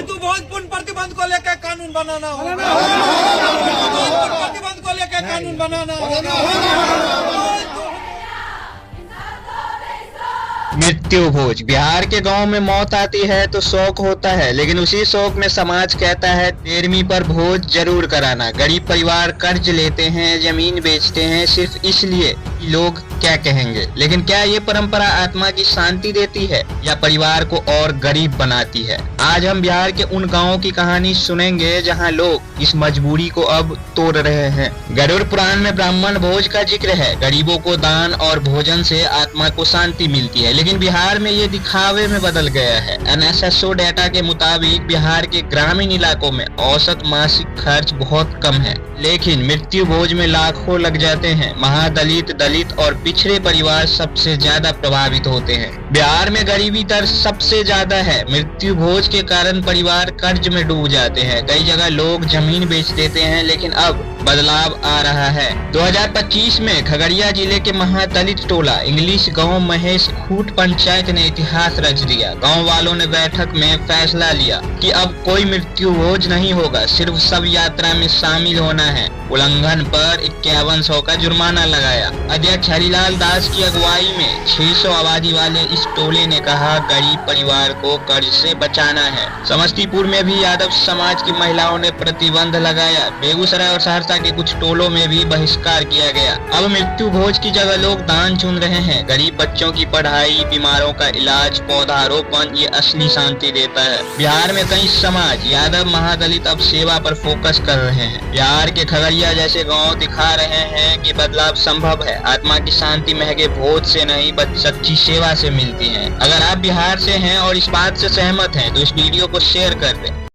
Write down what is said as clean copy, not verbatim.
मृत्यु भोज पूर्ण प्रतिबंध को लेकर कानून बनाना होगा। प्रतिबंध को लेकर कानून बनाना होगा। मृत्यु भोज। बिहार के गांव में मौत आती है तो शोक होता है, लेकिन उसी शोक में समाज कहता है 13वीं पर भोज जरूर कराना। गरीब परिवार कर्ज लेते हैं, जमीन बेचते हैं सिर्फ इसलिए कि लोग क्या कहेंगे। लेकिन क्या ये परंपरा आत्मा की शांति देती है या परिवार को और गरीब बनाती है? आज हम बिहार के उन गाँवों की कहानी सुनेंगे जहाँ लोग इस मजबूरी को अब तोड़ रहे हैं। गरुड़ पुराण में ब्राह्मण भोज का जिक्र है। गरीबों को दान और भोजन से आत्मा को शांति मिलती है, लेकिन बिहार में ये दिखावे में बदल गया है। NSSO डाटा के मुताबिक बिहार के ग्रामीण इलाकों में औसत मासिक खर्च बहुत कम है, लेकिन मृत्यु भोज में लाखों लग जाते हैं। महादलित, दलित और पिछड़े परिवार सबसे ज्यादा प्रभावित होते हैं। बिहार में गरीबी दर सबसे ज्यादा है। मृत्यु भोज के कारण परिवार कर्ज में डूब जाते हैं। कई जगह लोग जमीन बेच देते हैं, लेकिन अब बदलाव आ रहा है। 2025 में खगड़िया जिले के महादलित टोला इंग्लिश गांव महेश खूट पंचायत ने इतिहास रच दिया। गांव वालों ने बैठक में फैसला लिया कि अब कोई मृत्यु भोज नहीं होगा, सिर्फ सब यात्रा में शामिल होना है। उल्लंघन पर 5100 का जुर्माना लगाया। अध्यक्ष हरिलाल दास की अगुवाई में 600 आबादी वाले इस टोले ने कहा गरीब परिवार को कर्ज से बचाना है। समस्तीपुर में भी यादव समाज की महिलाओं ने प्रतिबंध लगाया। बेगूसराय और सहरसा के कुछ टोलों में भी बहिष्कार किया गया। अब मृत्यु भोज की जगह लोग दान चुन रहे हैं। गरीब बच्चों की पढ़ाई, बीमारों का इलाज, पौधारोपण ये असली शांति देता है। बिहार में कई समाज यादव महादलित अब सेवा पर फोकस कर रहे हैं। बिहार के खगड़िया जैसे गांव दिखा रहे हैं कि बदलाव संभव है। आत्मा की शांति महंगे भोज से नहीं बल्कि सच्ची सेवा से मिलती है। अगर आप बिहार से हैं और इस बात से सहमत हैं तो इस वीडियो को शेयर कर दें।